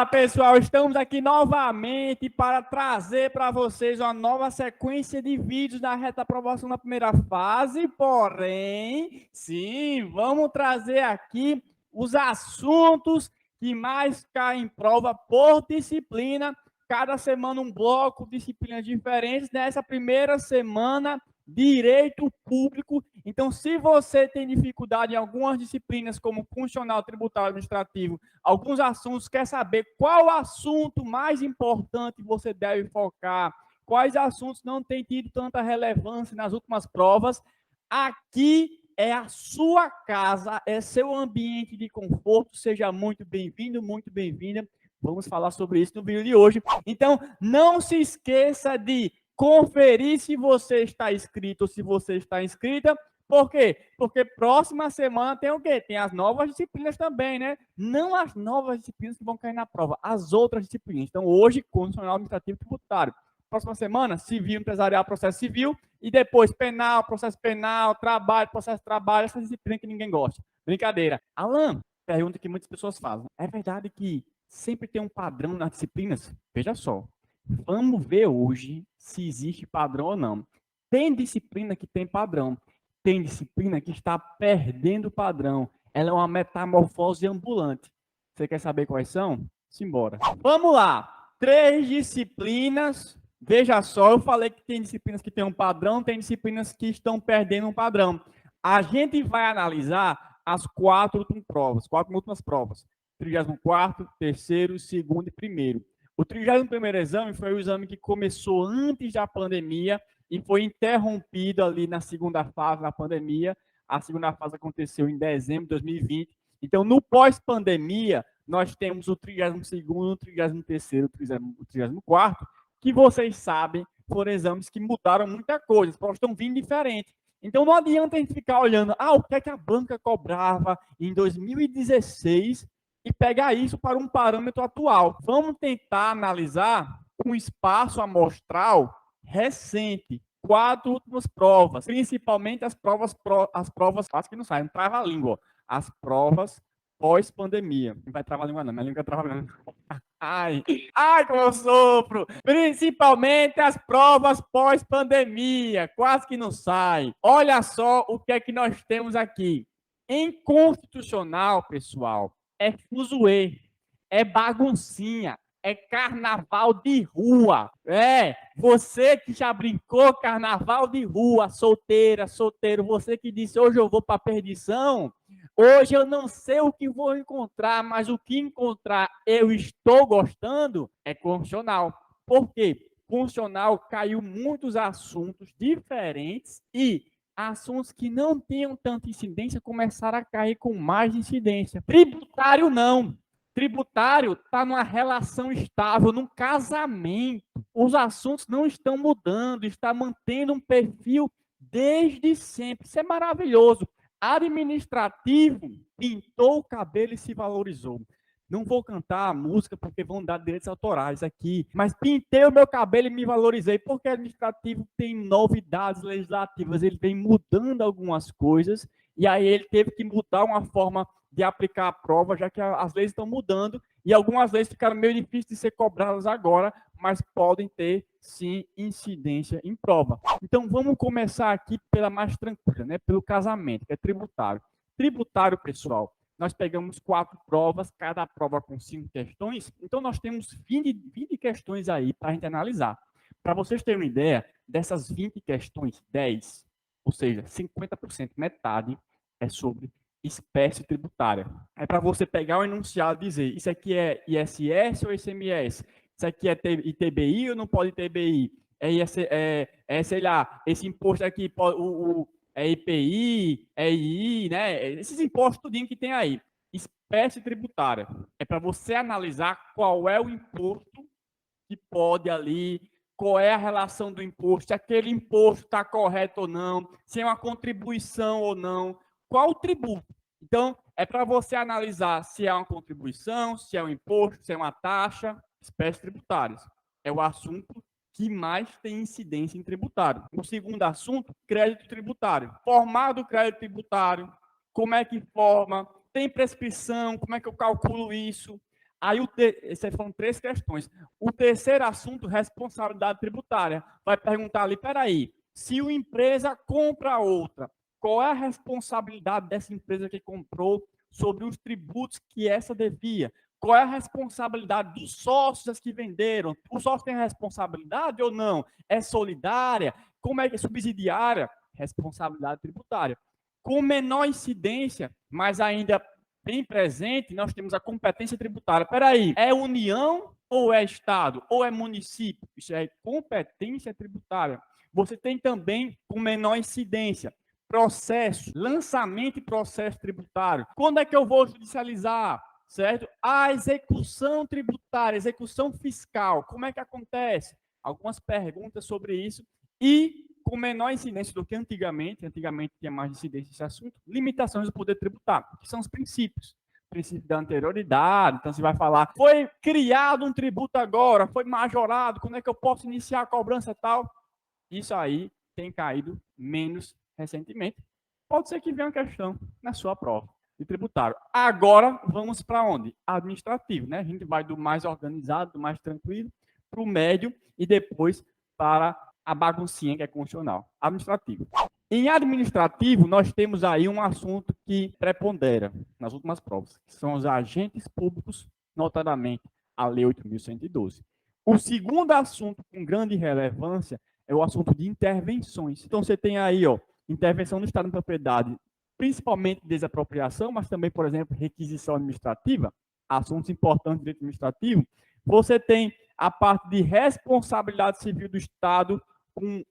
Olá, pessoal! Estamos aqui novamente para trazer para vocês uma nova sequência de vídeos da reta aprovação na primeira fase, porém, sim, vamos trazer aqui os assuntos que mais caem em prova por disciplina. Cada semana um bloco, disciplinas diferentes. Nessa primeira semana, direito público. Então, se você tem dificuldade em algumas disciplinas, como funcional, tributário, administrativo, alguns assuntos, quer saber qual assunto mais importante você deve focar, quais assuntos não têm tido tanta relevância nas últimas provas, aqui é a sua casa, é seu ambiente de conforto. Seja muito bem-vindo, muito bem-vinda. Vamos falar sobre isso no vídeo de hoje. Então, não se esqueça de conferir se você está inscrito ou se você está inscrita. Por quê? Porque próxima semana tem o quê? Tem as novas disciplinas também, né? Não as novas disciplinas que vão cair na prova, as outras disciplinas. Então, hoje, constitucional, administrativo e tributário. Próxima semana, civil, empresarial, processo civil. E depois, penal, processo penal, trabalho, processo de trabalho. Essa disciplina que ninguém gosta. Brincadeira. Alan, pergunta que muitas pessoas fazem. É verdade que sempre tem um padrão nas disciplinas? Veja só. Vamos ver hoje se existe padrão ou não. Tem disciplina que tem padrão. Tem disciplina que está perdendo o padrão. Ela é uma metamorfose ambulante. Você quer saber quais são? Simbora. Vamos lá. 3 disciplinas. Veja só, eu falei que tem disciplinas que têm um padrão, tem disciplinas que estão perdendo um padrão. A gente vai analisar as 4 últimas provas, 4 últimas provas. 34º, 3º, 2º e 1º. O 31º exame foi o exame que começou antes da pandemia e foi interrompido ali na segunda fase da pandemia. A segunda fase aconteceu em dezembro de 2020. Então, no pós-pandemia, nós temos o 32º, o 33º, o 34º, que vocês sabem, foram exames que mudaram muita coisa, as provas estão vindo diferentes. Então, não adianta a gente ficar olhando, o que é que a banca cobrava em 2016 e pegar isso para um parâmetro atual. Vamos tentar analisar um espaço amostral recente, 4 últimas provas, principalmente as provas, quase que não saem, trava a língua, as provas pós-pandemia. Não vai travar a língua não, minha língua trava a língua. Ai, como eu sofro! Principalmente as provas pós-pandemia, quase que não sai. Olha só o que é que nós temos aqui. Em constitucional, pessoal, é fuzuê, é baguncinha, é carnaval de rua. Você que já brincou carnaval de rua, solteira, solteiro, você que disse hoje eu vou para perdição, hoje eu não sei o que vou encontrar, mas o que encontrar eu estou gostando é constitucional. Por quê? Constitucional caiu muitos assuntos diferentes e assuntos que não tinham tanta incidência começaram a cair com mais incidência. Tributário não. Tributário está numa relação estável, num casamento. Os assuntos não estão mudando, está mantendo um perfil desde sempre. Isso é maravilhoso. Administrativo pintou o cabelo e se valorizou. Não vou cantar a música porque vão dar direitos autorais aqui, mas pintei o meu cabelo e me valorizei, porque administrativo tem novidades legislativas, ele vem mudando algumas coisas, e aí ele teve que mudar uma forma de aplicar a prova, já que as leis estão mudando, e algumas leis ficaram meio difíceis de ser cobradas agora, mas podem ter, sim, incidência em prova. Então, vamos começar aqui pela mais tranquila, né? Pelo casamento, que é tributário. Tributário, pessoal, nós pegamos 4 provas, cada prova com 5 questões, então nós temos 20 questões aí para a gente analisar. Para vocês terem uma ideia, dessas 20 questões, 10, ou seja, 50%, metade, é sobre espécie tributária. É para você pegar o enunciado e dizer, isso aqui é ISS ou ICMS? Isso aqui é ITBI ou não pode ITBI? Sei lá, esse imposto aqui, é IPI, é II, né? Esses impostos tudinho que tem aí. Espécie tributária. É para você analisar qual é o imposto que pode ali, qual é a relação do imposto, se aquele imposto está correto ou não, se é uma contribuição ou não, qual o tributo. Então, é para você analisar se é uma contribuição, se é um imposto, se é uma taxa, espécies tributárias. É o assunto que mais tem incidência em tributário. O segundo assunto, crédito tributário. Formado o crédito tributário, como é que forma, tem prescrição, como é que eu calculo isso? Aí, esse foram 3 questões. O terceiro assunto, responsabilidade tributária. Vai perguntar ali, peraí, se uma empresa compra outra, qual é a responsabilidade dessa empresa que comprou sobre os tributos que essa devia? Qual é a responsabilidade dos sócios que venderam? O sócio tem responsabilidade ou não? É solidária? Como é que é subsidiária? Responsabilidade tributária. Com menor incidência, mas ainda bem presente, nós temos a competência tributária. Espera aí, é União ou é Estado? Ou é município? Isso é competência tributária. Você tem também, com menor incidência, processo, lançamento e processo tributário. Quando é que eu vou judicializar? Certo? A execução tributária, execução fiscal, como é que acontece? Algumas perguntas sobre isso e com menor incidência do que antigamente tinha mais incidência nesse assunto, limitações do poder tributário, que são os princípios. Princípio da anterioridade, então você vai falar, foi criado um tributo agora, foi majorado, como é que eu posso iniciar a cobrança tal? Isso aí tem caído menos recentemente. Pode ser que venha uma questão na sua prova de tributário. Agora, vamos para onde? Administrativo, né? A gente vai do mais organizado, do mais tranquilo, para o médio e depois para a baguncinha que é constitucional. Administrativo. Em administrativo, nós temos aí um assunto que prepondera nas últimas provas, que são os agentes públicos, notadamente a Lei 8.112. O segundo assunto com grande relevância é o assunto de intervenções. Então, você tem aí, ó, intervenção no Estado de propriedade, principalmente desapropriação, mas também, por exemplo, requisição administrativa, assuntos importantes do direito administrativo. Você tem a parte de responsabilidade civil do Estado, com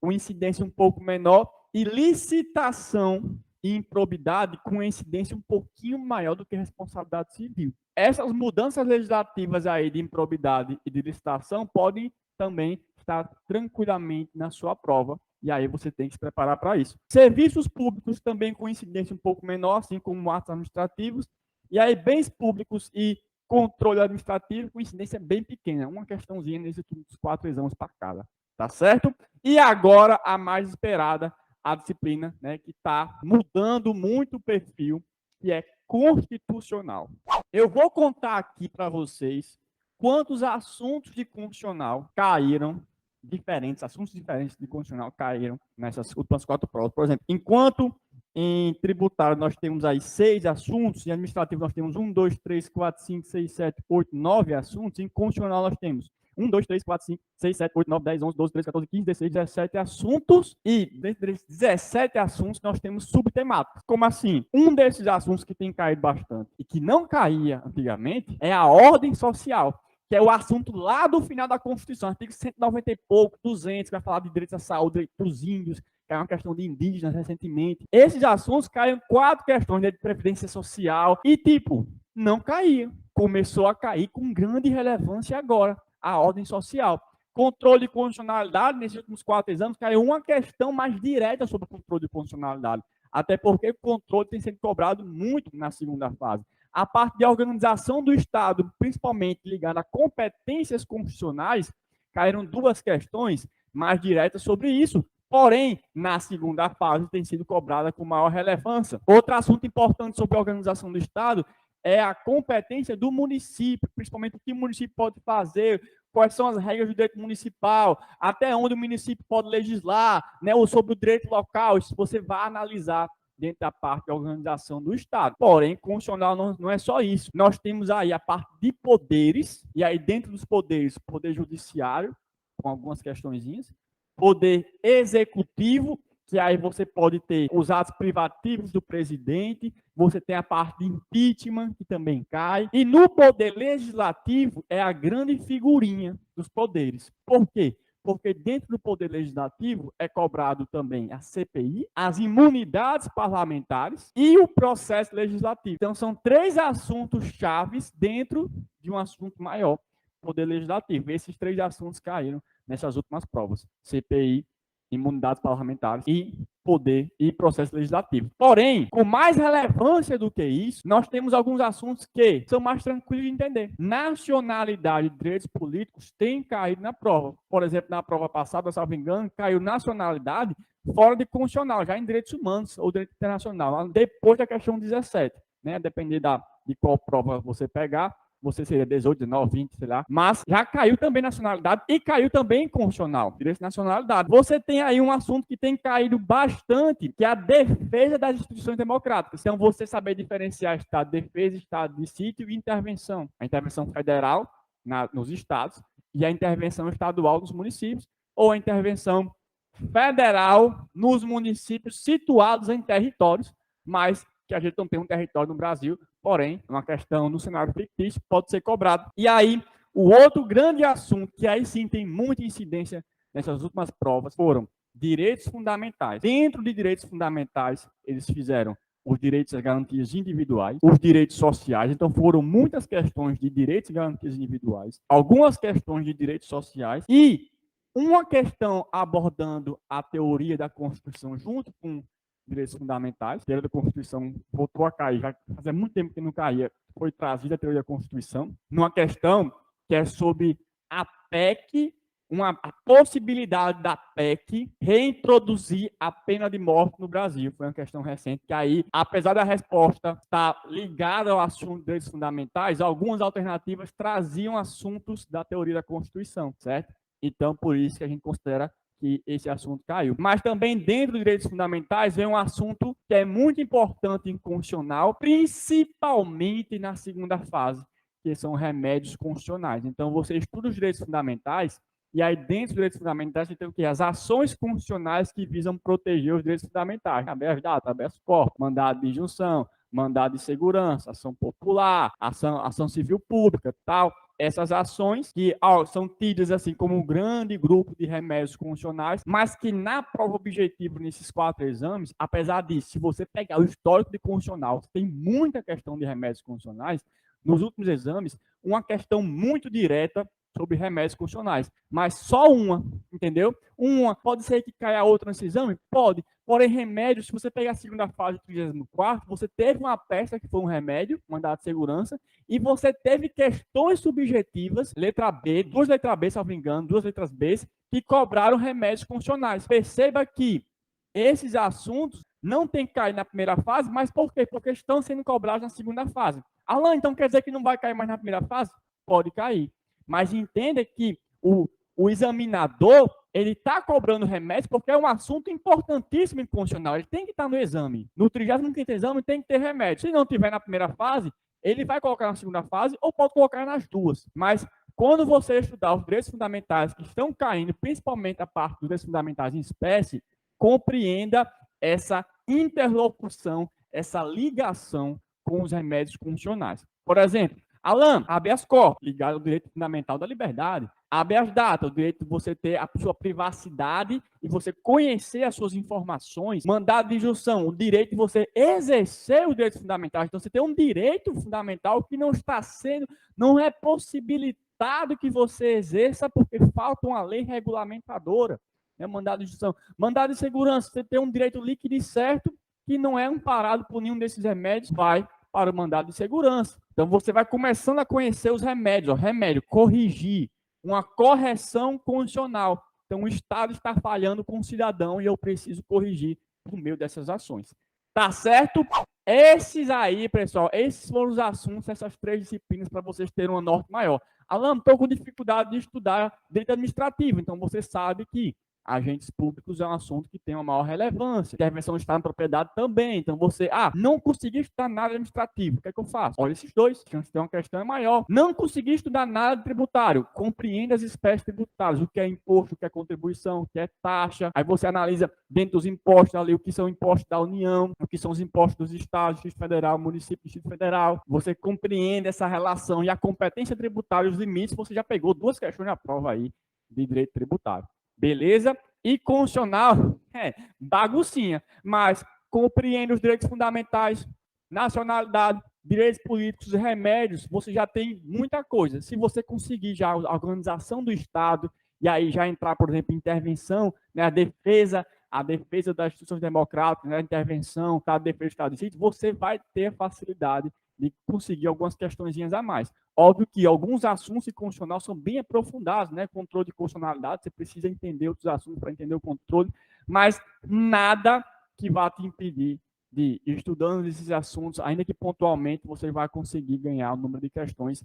uma incidência um pouco menor, e licitação e improbidade com incidência um pouquinho maior do que responsabilidade civil. Essas mudanças legislativas aí de improbidade e de licitação podem também estar tranquilamente na sua prova, e aí você tem que se preparar para isso. Serviços públicos também com incidência um pouco menor, assim como atos administrativos, e aí bens públicos e controle administrativo com incidência bem pequena, uma questãozinha nesses últimos 4 exames para cada, tá certo? E agora a mais esperada, a disciplina, né, que está mudando muito o perfil, que é constitucional. Eu vou contar aqui para vocês quantos assuntos de constitucional caíram, assuntos diferentes de constitucional caíram nessas últimas 4 provas. Por exemplo, enquanto em tributário nós temos aí 6 assuntos, em administrativo nós temos 1, 2, 3, 4, 5, 6, 7, 8, 9 assuntos, em constitucional nós temos 1, 2, 3, 4, 5, 6, 7, 8, 9, 10, 11, 12, 13, 14, 15, 16, 17 assuntos, e dentre esses 17 assuntos nós temos subtemáticos. Como assim? Um desses assuntos que tem caído bastante e que não caía antigamente é a ordem social, que é o assunto lá do final da Constituição, artigo 190 e pouco, 200, que vai falar de direitos à saúde, direitos dos índios, que é uma questão de indígenas recentemente. Esses assuntos caíram 4 questões de previdência social e, tipo, não caíam. Começou a cair com grande relevância agora, a ordem social. Controle de constitucionalidade, nesses últimos 4 exames, caiu uma questão mais direta sobre o controle de constitucionalidade, até porque o controle tem sido cobrado muito na segunda fase. A parte de organização do Estado, principalmente ligada a competências constitucionais, caíram 2 questões mais diretas sobre isso. Porém, na segunda fase tem sido cobrada com maior relevância. Outro assunto importante sobre a organização do Estado é a competência do município, principalmente o que o município pode fazer, quais são as regras do direito municipal, até onde o município pode legislar, né, ou sobre o direito local. Isso você vai analisar dentro da parte da organização do Estado. Porém, constitucional não é só isso. Nós temos aí a parte de poderes, e aí dentro dos poderes, poder judiciário, com algumas questõezinhas, poder executivo, que aí você pode ter os atos privativos do presidente, você tem a parte de impeachment, que também cai, e no poder legislativo é a grande figurinha dos poderes. Por quê? Porque dentro do poder legislativo é cobrado também a CPI, as imunidades parlamentares e o processo legislativo. Então, são 3 assuntos chaves dentro de um assunto maior, poder legislativo. Esses 3 assuntos caíram nessas últimas provas: CPI, imunidades parlamentares e poder e processo legislativo. Porém, com mais relevância do que isso, nós temos alguns assuntos que são mais tranquilos de entender. Nacionalidade e direitos políticos têm caído na prova. Por exemplo, na prova passada, salvo engano, caiu nacionalidade fora de constitucional, já em direitos humanos ou direito internacional, depois da questão 17, né? Depender de qual prova você pegar, você seria 18, 19, 20, sei lá. Mas já caiu também nacionalidade e caiu também constitucional, direito de nacionalidade. Você tem aí um assunto que tem caído bastante, que é a defesa das instituições democráticas. Então, você saber diferenciar estado de defesa, estado de sítio e intervenção. A intervenção federal nos estados e a intervenção estadual nos municípios, ou a intervenção federal nos municípios situados em territórios, mas que a gente não tem um território no Brasil, porém, uma questão no cenário fictício pode ser cobrado. E aí, o outro grande assunto, que aí sim tem muita incidência nessas últimas provas, foram direitos fundamentais. Dentro de direitos fundamentais, eles fizeram os direitos e garantias individuais, os direitos sociais. Então, foram muitas questões de direitos e garantias individuais, algumas questões de direitos sociais e uma questão abordando a teoria da Constituição junto com direitos fundamentais. A teoria da Constituição voltou a cair, já fazia muito tempo que não caía, foi trazida a teoria da Constituição, numa questão que é sobre a PEC, a possibilidade da PEC reintroduzir a pena de morte no Brasil. Foi uma questão recente, que aí, apesar da resposta estar ligada ao assunto de direitos fundamentais, algumas alternativas traziam assuntos da teoria da Constituição, certo? Então, por isso que a gente considera que esse assunto caiu. Mas também dentro dos direitos fundamentais vem um assunto que é muito importante em constitucional, principalmente na segunda fase, que são remédios constitucionais. Então, você estuda os direitos fundamentais, e aí dentro dos direitos fundamentais você tem o quê? As ações constitucionais que visam proteger os direitos fundamentais. Habeas data, habeas corpus, mandado de injunção, mandado de segurança, ação popular, ação civil pública, tal. Essas ações que são tidas assim como um grande grupo de remédios constitucionais, mas que na prova objetiva nesses 4 exames, apesar disso, se você pegar o histórico de constitucional, tem muita questão de remédios constitucionais, nos últimos exames, uma questão muito direta sobre remédios constitucionais, mas só uma, entendeu? Uma, pode ser que caia a outra nesse exame? Pode, porém remédios, se você pegar a segunda fase do 34º, você teve uma peça que foi um remédio, mandado de segurança, e você teve questões subjetivas, letra B, 2 letras B, se não me engano, 2 letras B, que cobraram remédios constitucionais. Perceba que esses assuntos não tem que cair na primeira fase, mas por quê? Porque estão sendo cobrados na segunda fase. Alan, então quer dizer que não vai cair mais na primeira fase? Pode cair. Mas entenda que o examinador, ele está cobrando remédios porque é um assunto importantíssimo em constitucional. Ele tem que estar no exame. No 35º exame tem que ter remédio. Se não tiver na primeira fase, ele vai colocar na segunda fase ou pode colocar nas duas. Mas quando você estudar os direitos fundamentais que estão caindo, principalmente a parte dos direitos fundamentais em espécie, compreenda essa interlocução, essa ligação com os remédios constitucionais. Por exemplo, Alan, habeas corpus, ligado ao direito fundamental da liberdade. Habeas data, o direito de você ter a sua privacidade e você conhecer as suas informações. Mandado de injunção, o direito de você exercer os direitos fundamentais. Então, você tem um direito fundamental que não está sendo, não é possibilitado que você exerça porque falta uma lei regulamentadora. Mandado de injunção. Mandado de segurança, você tem um direito líquido e certo que não é amparado por nenhum desses remédios, vai para o mandado de segurança. Então, você vai começando a conhecer os remédios. Remédio, corrigir, uma correção condicional. Então, o Estado está falhando com o cidadão e eu preciso corrigir por meio dessas ações. Tá certo? Esses aí, pessoal, esses foram os assuntos, essas 3 disciplinas para vocês terem uma norte maior. Alan, estou com dificuldade de estudar direito administrativo, então você sabe que agentes públicos é um assunto que tem uma maior relevância. Intervenção do Estado na propriedade também. Então, você, não consegui estudar nada administrativo. O que é que eu faço? Olha esses dois. A chance de ter uma questão é maior. Não consegui estudar nada tributário. Compreenda as espécies tributárias. O que é imposto, o que é contribuição, o que é taxa. Aí você analisa dentro dos impostos ali o que são impostos da União, o que são os impostos dos estados, Distrito Federal, município, Distrito Federal. Você compreende essa relação e a competência tributária e os limites. Você já pegou 2 questões na prova aí de direito tributário. Beleza? E constitucional, baguncinha, mas compreende os direitos fundamentais, nacionalidade, direitos políticos e remédios, você já tem muita coisa. Se você conseguir já a organização do Estado, e aí já entrar, por exemplo, em intervenção, né, a defesa das instituições democráticas, né, a intervenção, a defesa do Estado de Sítio, você vai ter facilidade de conseguir algumas questõezinhas a mais. Óbvio que alguns assuntos constitucionais são bem aprofundados, né? Controle de constitucionalidade, você precisa entender outros assuntos para entender o controle, mas nada que vá te impedir de, estudando esses assuntos, ainda que pontualmente, você vai conseguir ganhar o número de questões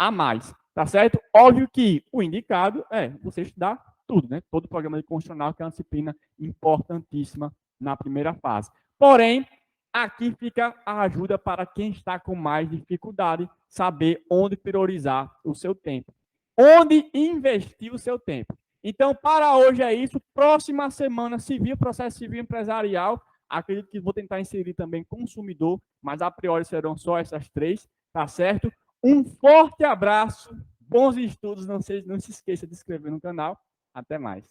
a mais, tá certo? Óbvio que o indicado é você estudar tudo, né? Todo o programa de constitucional, que é uma disciplina importantíssima na primeira fase. Porém, aqui fica a ajuda para quem está com mais dificuldade, saber onde priorizar o seu tempo, onde investir o seu tempo. Então, para hoje é isso. Próxima semana, civil, processo civil empresarial. Acredito que vou tentar inserir também consumidor, mas a priori serão só essas três, tá certo? Um forte abraço, bons estudos, não se esqueça de se inscrever no canal. Até mais.